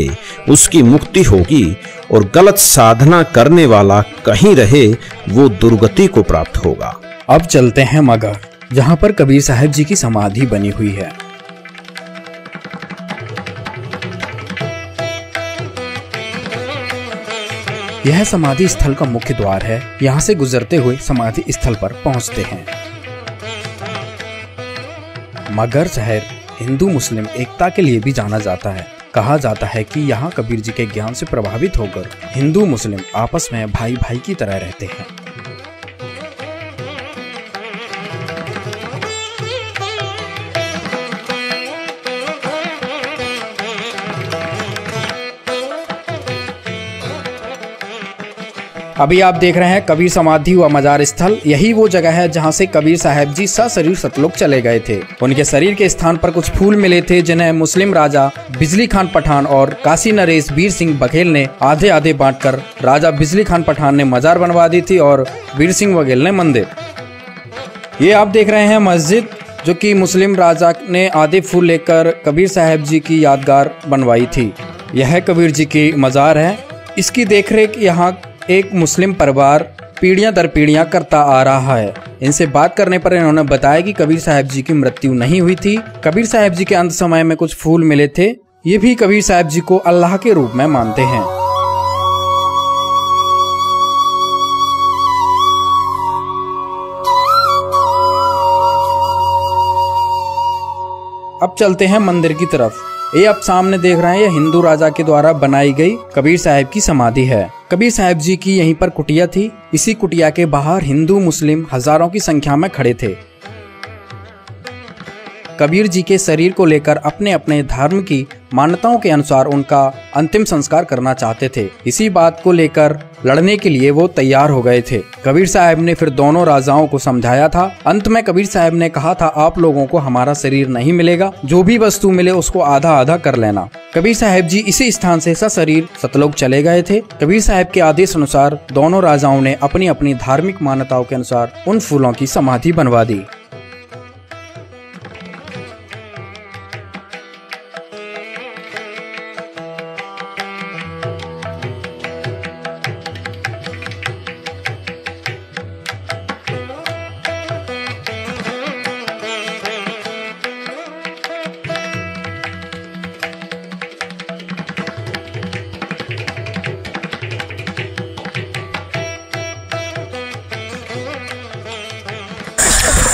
उसकी मुक्ति होगी और गलत साधना करने वाला कहीं रहे वो दुर्गति को प्राप्त होगा। अब चलते हैं मगहर, जहां पर कबीर साहब जी की समाधि बनी हुई है। यह समाधि स्थल का मुख्य द्वार है। यहाँ से गुजरते हुए समाधि स्थल पर पहुँचते हैं। मगहर शहर हिंदू मुस्लिम एकता के लिए भी जाना जाता है। कहा जाता है कि यहाँ कबीर जी के ज्ञान से प्रभावित होकर हिंदू मुस्लिम आपस में भाई भाई की तरह रहते हैं। अभी आप देख रहे हैं कबीर समाधि व मजार स्थल। यही वो जगह है जहां से कबीर साहब जी सशरीर सतलोक चले गए थे। उनके शरीर के स्थान पर कुछ फूल मिले थे, जिन्हें मुस्लिम राजा बिजली खान पठान और काशी नरेश वीर सिंह बघेल ने आधे आधे बांटकर राजा बिजली खान पठान ने मजार बनवा दी थी और वीर सिंह बघेल ने मंदिर। ये आप देख रहे हैं मस्जिद, जो कि मुस्लिम राजा ने आधे फूल लेकर कबीर साहब जी की यादगार बनवाई थी। यह कबीर जी की मजार है। इसकी देखरेख यहाँ एक मुस्लिम परिवार पीढ़ियां दर पीढ़ियां करता आ रहा है। इनसे बात करने पर इन्होंने बताया कि कबीर साहब जी की मृत्यु नहीं हुई थी। कबीर साहब जी के अंत समय में कुछ फूल मिले थे। ये भी कबीर साहब जी को अल्लाह के रूप में मानते हैं। अब चलते हैं मंदिर की तरफ। ये आप सामने देख रहे हैं, ये हिंदू राजा के द्वारा बनाई गई कबीर साहब की समाधि है। कबीर साहब जी की यहीं पर कुटिया थी। इसी कुटिया के बाहर हिंदू मुस्लिम हजारों की संख्या में खड़े थे। कबीर जी के शरीर को लेकर अपने अपने धर्म की मान्यताओं के अनुसार उनका अंतिम संस्कार करना चाहते थे। इसी बात को लेकर लड़ने के लिए वो तैयार हो गए थे। कबीर साहब ने फिर दोनों राजाओं को समझाया था। अंत में कबीर साहब ने कहा था, आप लोगों को हमारा शरीर नहीं मिलेगा, जो भी वस्तु मिले उसको आधा आधा कर लेना। कबीर साहब जी इसी स्थान से सशरीर सतलोक चले गए थे। कबीर साहब के आदेश अनुसार दोनों राजाओं ने अपनी अपनी धार्मिक मान्यताओं के अनुसार उन फूलों की समाधि बनवा दी।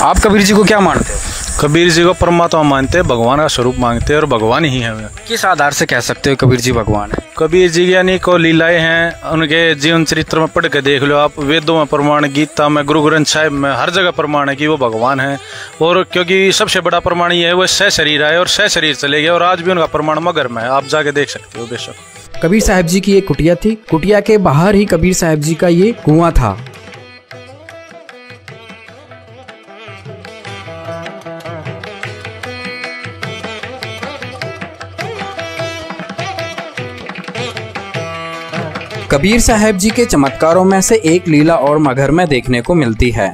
आप कबीर जी को क्या मानते हो? कबीर जी को परमात्मा मानते हैं, भगवान का स्वरूप मांगते हैं और भगवान ही है। किस आधार से कह सकते हो कबीर जी भगवान है? कबीर जी की अनेकों लीलाएं हैं, उनके जीवन चरित्र में पढ़ के देख लो आप। वेदों में प्रमाण, गीता में, गुरु ग्रंथ साहिब में, हर जगह प्रमाण है कि वो भगवान है। और क्योंकि सबसे बड़ा प्रमाण ये है, वो सशरीर आए और सशरीर चले गए और आज भी उनका प्रमाण मगर में है, आप जाके देख सकते हो बेशक। कबीर साहब जी की एक कुटिया थी। कुटिया के बाहर ही कबीर साहब जी का ये कुआं था। कबीर साहब जी के चमत्कारों में से एक लीला और मगहर में देखने को मिलती है।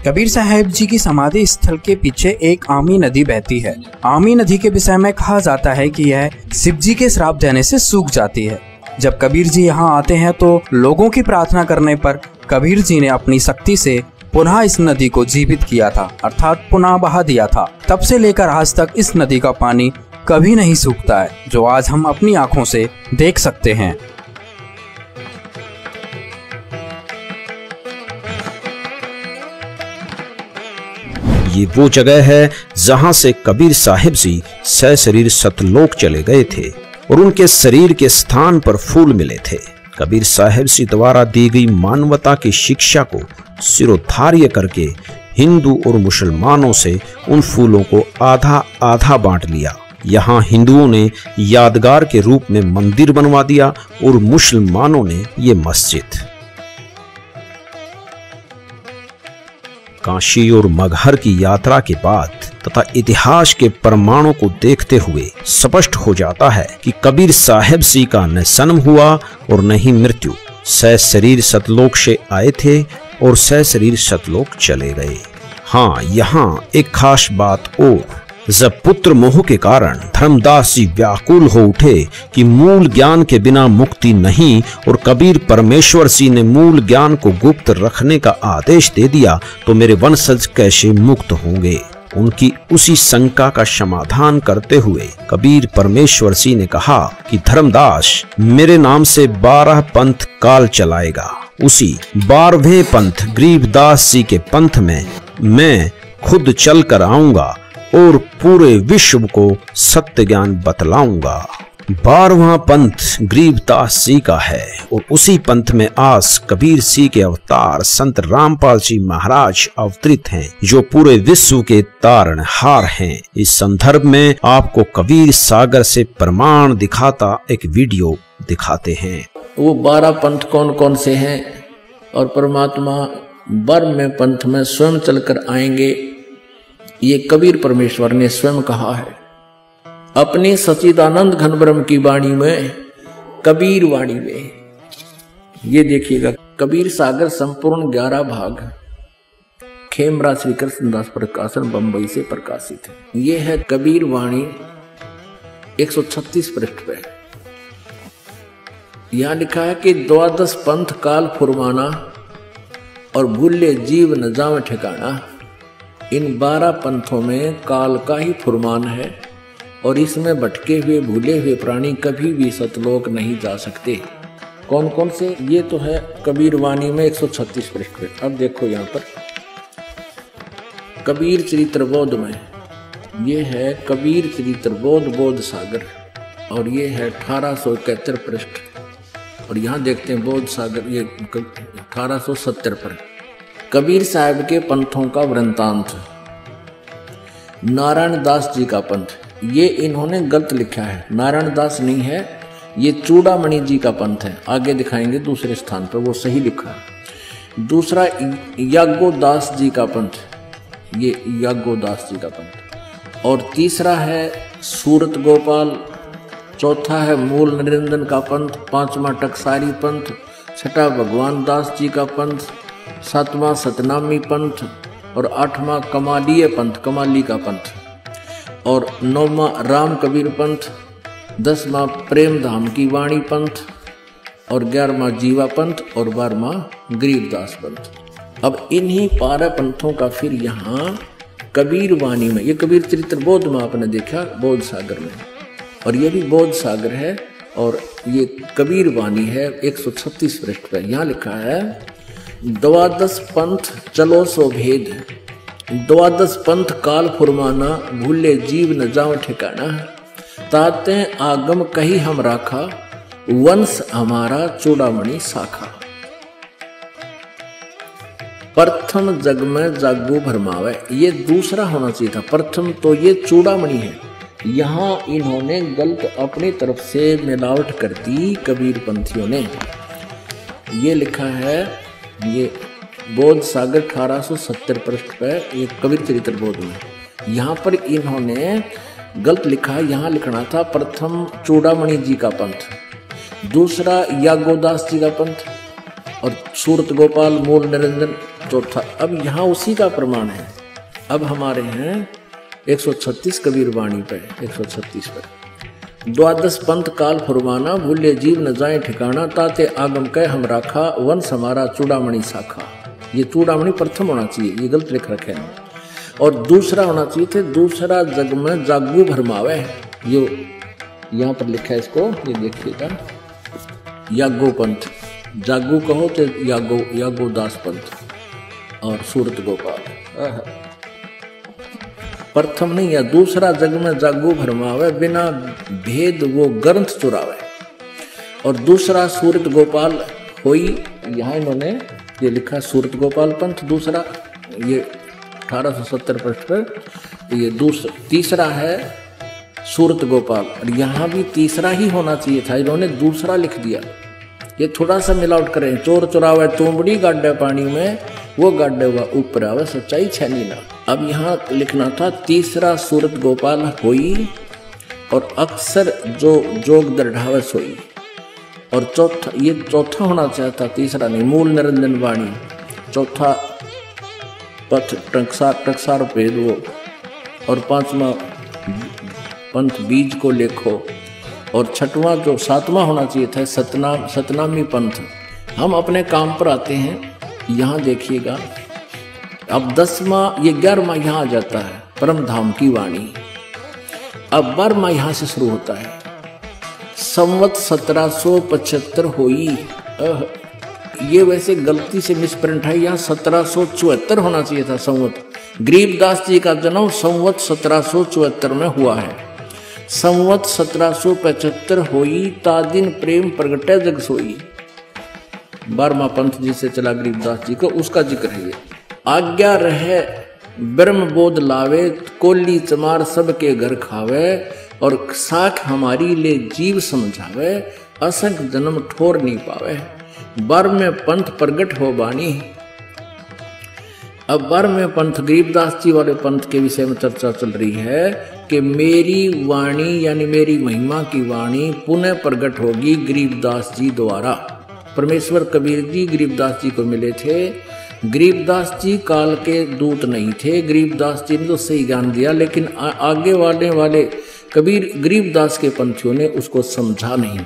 कबीर साहब जी की समाधि स्थल के पीछे एक आमी नदी बहती है। आमी नदी के विषय में कहा जाता है कि यह शिव जी के श्राप देने से सूख जाती है। जब कबीर जी यहाँ आते हैं तो लोगों की प्रार्थना करने पर कबीर जी ने अपनी शक्ति से पुनः इस नदी को जीवित किया था, अर्थात पुनः बहा दिया था। तब से लेकर आज तक इस नदी का पानी कभी नहीं सूखता है, जो आज हम अपनी आंखों से देख सकते हैं। ये वो जगह है जहां से कबीर साहिब जी सशरीर सतलोक चले गए थे और उनके शरीर के स्थान पर फूल मिले थे। कबीर साहिब जी द्वारा दी गई मानवता की शिक्षा को सिरोधार्य करके हिंदू और मुसलमानों से उन फूलों को आधा आधा बांट लिया। यहाँ हिंदुओं ने यादगार के रूप में मंदिर बनवा दिया और मुसलमानों ने ये मस्जिद। काशी और मगहर की यात्रा के बाद तथा इतिहास के प्रमाणों को देखते हुए स्पष्ट हो जाता है कि कबीर साहिब जी का न जन्म हुआ और न ही मृत्यु। सशरीर सतलोक से आए थे और सशरीर सतलोक चले गए। हाँ, यहाँ एक खास बात और, जब पुत्र मोह के कारण धर्मदास जी व्याकुल हो उठे कि मूल ज्ञान के बिना मुक्ति नहीं और कबीर परमेश्वर जी ने मूल ज्ञान को गुप्त रखने का आदेश दे दिया, तो मेरे वंशज कैसे मुक्त होंगे। उनकी उसी शंका का समाधान करते हुए कबीर परमेश्वर जी ने कहा कि धर्मदास मेरे नाम से 12 पंथ काल चलाएगा। उसी 12वें पंथ गरीबदास जी के पंथ में मैं खुद चल कर आऊंगा और पूरे विश्व को सत्य ज्ञान बतलाऊंगा। 12वां पंथ गरीबदास जी का है और उसी पंथ में आज कबीर जी के अवतार संत रामपाल जी महाराज अवतरित हैं, जो पूरे विश्व के तारणहार हैं। इस संदर्भ में आपको कबीर सागर से प्रमाण दिखाता एक वीडियो दिखाते हैं। वो 12 पंथ कौन कौन से हैं और परमात्मा 12वें पंथ में स्वयं चलकर आएंगे, ये कबीर परमेश्वर ने स्वयं कहा है अपनी सच्चिदानंद घन ब्रह्म की वाणी में, कबीर वाणी में। ये देखिएगा, कबीर सागर संपूर्ण 11 भाग खेमरा श्री कृष्णदास प्रकाशन बंबई से प्रकाशित है। ये है कबीर वाणी 136 पृष्ठ पे। यहाँ लिखा है कि 12 पंथ काल फुरमाना और भूले जीव न जावे ठिकाना। इन 12 पंथों में काल का ही फुरमान है और इसमें भटके हुए भूले हुए प्राणी कभी भी सतलोक नहीं जा सकते। कौन कौन से? ये तो है कबीर वाणी में 136 पृष्ठ पे। अब देखो यहाँ पर कबीर चरित्र बोध में, ये है कबीर चरित्र बोध सागर और ये है 1871 पृष्ठ। और यहाँ देखते हैं बोध सागर, ये 1870 पर। कबीर साहब के पंथों का वृंतांत। नारायण दास जी का पंथ, ये इन्होंने गलत लिखा है, नारायण दास नहीं है, ये चूड़ामणि जी का पंथ है। आगे दिखाएंगे दूसरे स्थान पर वो सही लिखा है। दूसरा याज्ञोदास जी का पंथ, ये याज्ञोदास जी का पंथ। और तीसरा है सूरत गोपाल। चौथा है मूल निरंजन का पंथ। पांचवा टकसारी पंथ। छठा भगवान दास जी का पंथ। सातवां सतनामी पंथ और 8वां कमालीय पंथ, कमाली का पंथ। और 9वां राम कबीर पंथ। 10वां प्रेम धाम की वाणी पंथ और 11वां जीवा पंथ और 12वां गरीबदास पंथ। अब इन्हीं 12 पंथों का फिर यहाँ कबीर वाणी में, ये कबीर चरित्र बोध में आपने देखा बोध सागर में, और ये भी बोध सागर है और ये कबीर वाणी है 136 पृष्ठ पर। यहाँ लिखा है 12 पंथ चलो सो भेद, 12 पंथ काल फुरमाना, भूले जीव न जाओ ठिकाना। ताते आगम कही हम राखा, वंश हमारा चूड़ामणि शाखा। प्रथम जग में जागो भरमावे, ये दूसरा होना चाहिए था। प्रथम तो ये चूड़ामणि है, यहाँ इन्होंने गलत अपनी तरफ से मिलावट कर दी कबीर पंथियों ने। ये लिखा है, ये बोध सागर 1870 पृष्ठ पर, ये कबीर चरित्र बोध में। यहाँ पर इन्होंने गलत लिखा है, यहाँ लिखना था प्रथम चूड़ामणि जी का पंथ। दूसरा यागोदास जी का पंथ और सूरत गोपाल मूल निरंजन चौथा। अब यहाँ उसी का प्रमाण है। अब हमारे हैं 136 कबीर वाणी पे 136 पर द्वादश पंथ काल फुरमाना भूले जीव न जाए ठिकाना ताते आगम कह हम राखा वंश हमारा चूड़ामणि शाखा। ये चूड़ामणि प्रथम होना चाहिए, ये गलत लिख रखे हैं। और दूसरा होना चाहिए थे दूसरा जग में जागू भरमावे। ये यहाँ पर लिखा है इसको, ये देखिएगा यागो पंथ, जागू कहो तो यागो दास पंथ और सूरत गोपाल। प्रथम नहीं या दूसरा जग में जागू भरमावे बिना भेद वो ग्रंथ चुरावे। और दूसरा सूरत गोपाल होई, यहाँ इन्होंने ये लिखा सूरत गोपाल पंथ दूसरा, ये 1870 पृष्ठ पर। ये तीसरा है सूरत गोपाल और यहाँ भी तीसरा ही होना चाहिए था, इन्होंने दूसरा लिख दिया। ये थोड़ा सा मिलावट करें, चोर चुरावे तुमड़ी गाड्डे पानी में वो गाड्डे हुआ ऊपर आवे सच्चाई छैनी ना। अब यहाँ लिखना था तीसरा सूरत गोपाल होई और अक्सर जो जोग दृढ़ावे सोई। और चौथा, ये चौथा होना चाहता, तीसरा नहीं, मूल निरंजन वाणी। चौथा पथ टकसार भेद वो। और पांचवा पंथ बीज को लेखो। और छठवां जो सातवां होना चाहिए था सतनामी पंथ। हम अपने काम पर आते हैं, यहाँ देखिएगा। अब 10वां, ये 11वां यहाँ आ जाता है परम धाम की वाणी। अब 12वां यहाँ से शुरू होता है। संवत 1775 होई। ये वैसे गलती से मिसप्रिंट है, यहाँ 1774 होना चाहिए था संवत। गरीबदास जी का जन्म संवत 1774 में हुआ है। संवत 1775 होई ता दिन प्रेम प्रगटे जग सोई। 12वां पंथ जिसे चला गरीबदास जी को, उसका जिक्र है ये। आज्ञा रहे ब्रह्म बोध लावे कोली चमार सबके घर खावे। और साख हमारी ले जीव समझावे असंख जन्म ठोर नहीं पावे। 12वें पंथ प्रगट हो बानी। अब 12वें पंथ गरीबदास जी वाले पंथ के विषय में चर्चा चल रही है कि मेरी वाणी यानी मेरी महिमा की वाणी पुनः प्रकट होगी गरीबदास जी द्वारा। परमेश्वर कबीर जी गरीबदास जी को मिले थे। गरीबदास जी काल के दूत नहीं थे, गरीबदास जी ने तो सही ज्ञान दिया, लेकिन आगे वाले कबीर गरीबदास के पंथियों ने उसको समझा नहीं।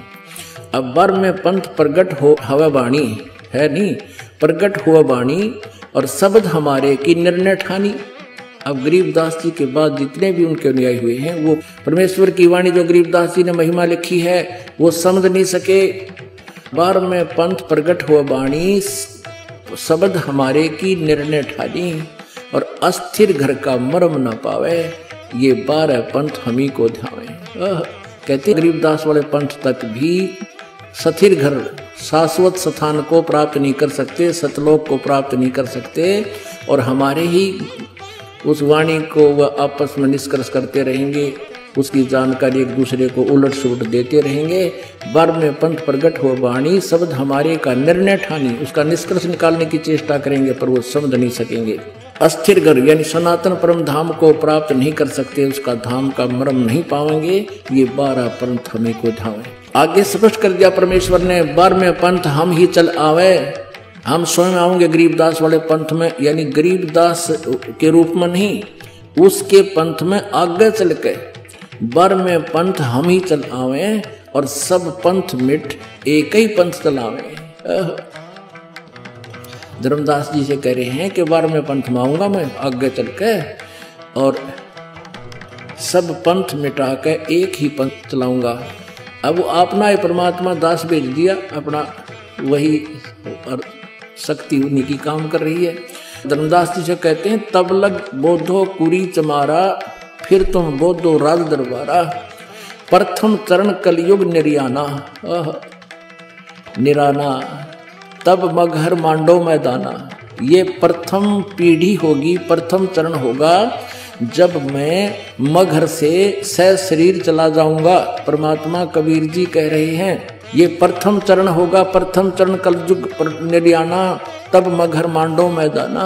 अब 12वें पंथ प्रगट हो हवा बाणी है नहीं, प्रगट हुआ बाणी और शब्द हमारे की निर्णय ठानी। अब गरीबदास जी के बाद जितने भी उनके अनुयायी हुए हैं वो परमेश्वर की वाणी जो गरीबदास जी ने महिमा लिखी है वो समझ नहीं सके। 12वें पंथ प्रगट हुआ बाणी शब्द हमारे की निर्णय ठानी और अस्थिर घर का मर्म न पावे। ये 12 पंथ हम ही को ध्यावे। कहते गरीबदास वाले पंथ तक भी स्थिर घर शाश्वत स्थान को प्राप्त नहीं कर सकते, सतलोक को प्राप्त नहीं कर सकते। और हमारे ही उस वाणी को वह आपस में निष्कर्ष करते रहेंगे, उसकी जानकारी एक दूसरे को उलट सुलट देते रहेंगे। 12वें पंथ प्रगट हो वाणी शब्द हमारे का निर्णय ठानी, उसका निष्कर्ष निकालने की चेष्टा करेंगे पर वो समझ नहीं सकेंगे। अस्थिर घर यानी सनातन परम धाम को प्राप्त नहीं कर सकते, उसका धाम का मर्म नहीं पाएंगे। ये 12 पंथ हमें को धावे। आगे स्पष्ट कर दिया परमेश्वर ने, 12वें पंथ हम ही चल आवे, हम स्वयं आएंगे गरीबदास वाले पंथ में, यानी गरीबदास के रूप में नहीं, उसके पंथ में आगे चल के 12वें पंथ हम ही चल आवे और सब पंथ मिट एक ही पंथ चलावे। धर्मदास जी से कह रहे हैं कि 12वें पंथ में आऊंगा मैं आगे चल के और सब पंथ मिटा के एक ही पंथ चलाऊंगा। अब अपना ही परमात्मा दास भेज दिया, अपना वही और शक्ति उन्हीं की काम कर रही है। धर्मदास जी से कहते हैं तब लग बोधो कुरी चमारा फिर तुम बोधो राज दरबारा। प्रथम चरण कलयुग निर्याना निराना तब मगहर मांडो मैदाना। ये प्रथम पीढ़ी होगी, प्रथम चरण होगा जब मैं मगहर से शरीर चला जाऊंगा। परमात्मा कबीर जी कह रहे हैं ये प्रथम चरण होगा, प्रथम चरण कलयुग निर्याना तब मगहर मांडो मैदाना।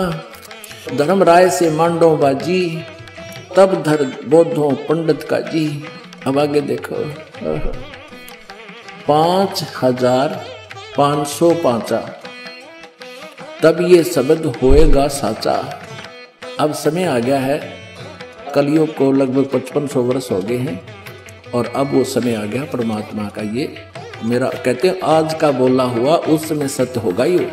धर्म राय से मांडो बाजी तब धर बोधो पंडित का जी। अब आगे देखो, 5505 तब ये शब्द होएगा साचा। अब समय आ गया है, कलयुग को लगभग 5500 वर्ष हो गए हैं और अब वो समय आ गया परमात्मा का। ये मेरा कहते हैं आज का बोला हुआ उस समय सत्य होगा ये।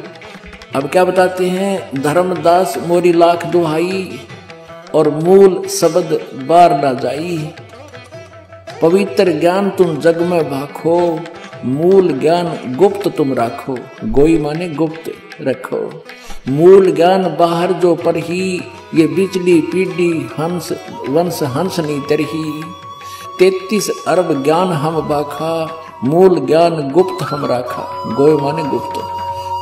अब क्या बताते हैं, धर्मदास मोरी लाख दुहाई और मूल शब्द बार ना जाई। पवित्र ज्ञान तुम जग में भाखो, मूल ज्ञान गुप्त तुम राखो। गोई माने गुप्त रखो, मूल ज्ञान बाहर जो पर ही। ये बिजली पीढ़ी हंस वंश हंस नी तरही। 33 अरब ज्ञान हम बाखा, मूल ज्ञान गुप्त हम राखा। गोई माने गुप्त।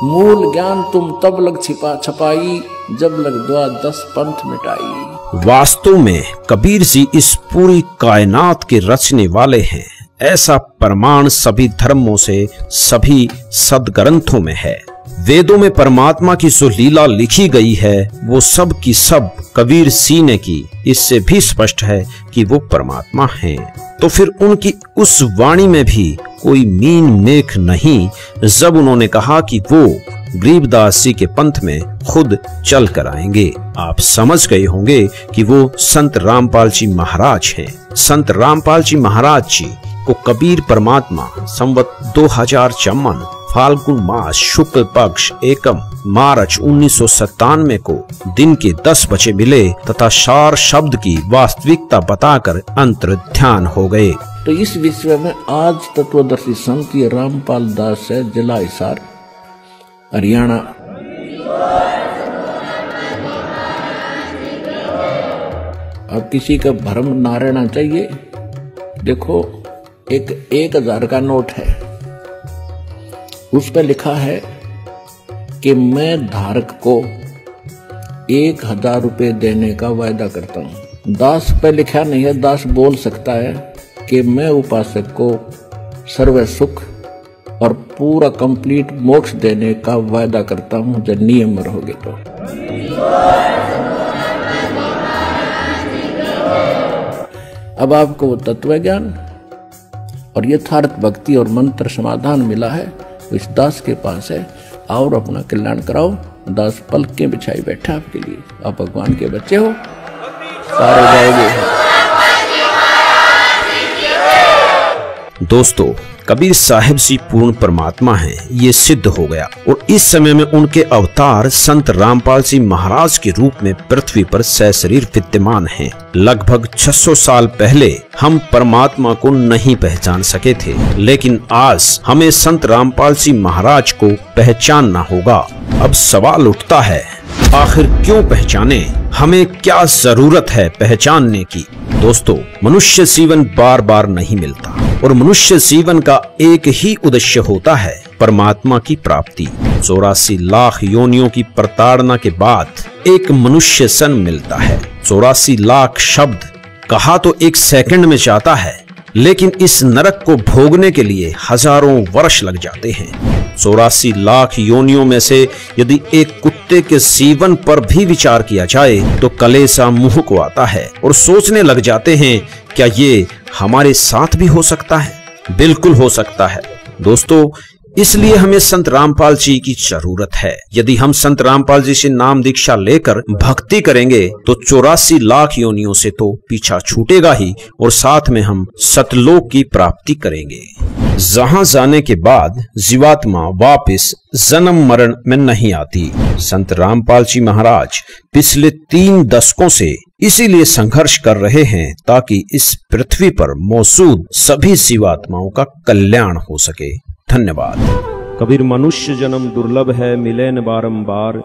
मूल ज्ञान तुम तब लग छपाई, जब लग द्वादश पंथ मिटाई। वास्तव में कबीर जी इस पूरी कायनात के रचने वाले हैं, ऐसा प्रमाण सभी धर्मों से सभी सदग्रंथों में है। वेदों में परमात्मा की जो लीला लिखी गई है वो सब की सब कबीर जी ने की। इससे भी स्पष्ट है कि वो परमात्मा हैं। तो फिर उनकी उस वाणी में भी कोई मीन मेख नहीं जब उन्होंने कहा कि वो गरीबदास जी के पंथ में खुद चल कर आएंगे। आप समझ गए होंगे कि वो संत रामपाल जी महाराज हैं। संत रामपाल जी महाराज जी को कबीर परमात्मा संवत 2054 फाल्गुन मास शुक्ल पक्ष एकम मार्च 1997 को दिन के 10 बजे मिले तथा सार शब्द की वास्तविकता बताकर अंतर्ध्यान हो गए। तो इस विषय में आज तत्वदर्शी संत रामपाल दास है, जिला हिसार हरियाणा। अब किसी का भ्रम ना रहना चाहिए। देखो एक 1000 का नोट है, उस पर लिखा है कि मैं धारक को 1000 रुपये देने का वायदा करता हूँ। दास पे लिखा नहीं है, दास बोल सकता है कि मैं उपासक को सर्व सुख और पूरा कंप्लीट मोक्ष देने का वायदा करता हूँ जब नियम रहोगे तो। अब आपको वो तत्व ज्ञान और यथार्थ भक्ति और मंत्र समाधान मिला है, इस दास के पास है। और अपना कल्याण कराओ। दास पलकें बिछाई बैठा आपके लिए। आप भगवान के बच्चे हो, सारे जाओगे। दोस्तों, कबीर साहिब जी पूर्ण परमात्मा हैं, ये सिद्ध हो गया। और इस समय में उनके अवतार संत रामपाल जी महाराज के रूप में पृथ्वी पर सशरीर विद्यमान हैं। लगभग 600 साल पहले हम परमात्मा को नहीं पहचान सके थे, लेकिन आज हमें संत रामपाल जी महाराज को पहचानना होगा। अब सवाल उठता है, आखिर क्यों पहचाने? हमें क्या जरूरत है पहचानने की? दोस्तों, मनुष्य जीवन बार बार नहीं मिलता और मनुष्य जीवन का एक ही उद्देश्य होता है, परमात्मा की प्राप्ति। 84 लाख योनियों की प्रताड़ना के बाद एक मनुष्य सन मिलता है। 84 लाख शब्द कहा तो एक सेकंड में जाता है, लेकिन इस नरक को भोगने के लिए हजारों वर्ष लग जाते हैं। 84 लाख योनियों में से यदि एक कुत्ते के जीवन पर भी विचार किया जाए तो कलेसा मुंह को आता है और सोचने लग जाते हैं, क्या ये हमारे साथ भी हो सकता है? बिल्कुल हो सकता है दोस्तों। इसलिए हमें संत रामपाल जी की जरूरत है। यदि हम संत रामपाल जी से नाम दीक्षा लेकर भक्ति करेंगे तो 84 लाख योनियों से तो पीछा छूटेगा ही और साथ में हम सतलोक की प्राप्ति करेंगे, जहां जाने के बाद जीवात्मा वापस जन्म मरण में नहीं आती। संत रामपाल जी महाराज पिछले 3 दशकों से इसीलिए संघर्ष कर रहे हैं ताकि इस पृथ्वी पर मौजूद सभी जीवात्माओं का कल्याण हो सके। धन्यवाद। कबीर मनुष्य जन्म दुर्लभ है, मिले न बारंबार,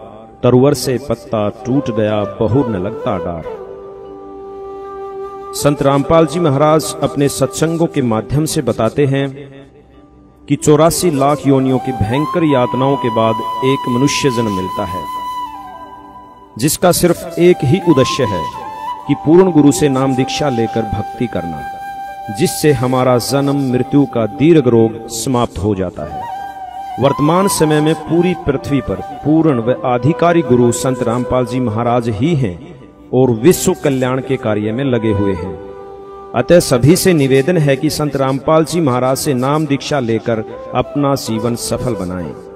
तरुवर से पत्ता टूट गया, बहुर न लगता डार। संत रामपाल जी महाराज अपने सत्संगों के माध्यम से बताते हैं कि 84 लाख योनियों की भयंकर यातनाओं के बाद एक मनुष्य जन्म मिलता है, जिसका सिर्फ एक ही उद्देश्य है कि पूर्ण गुरु से नाम दीक्षा लेकर भक्ति करना, जिससे हमारा जन्म मृत्यु का दीर्घ रोग समाप्त हो जाता है। वर्तमान समय में पूरी पृथ्वी पर पूर्ण व आधिकारिक गुरु संत रामपाल जी महाराज ही हैं और विश्व कल्याण के कार्य में लगे हुए हैं। अतः सभी से निवेदन है कि संत रामपाल जी महाराज से नाम दीक्षा लेकर अपना जीवन सफल बनाएं।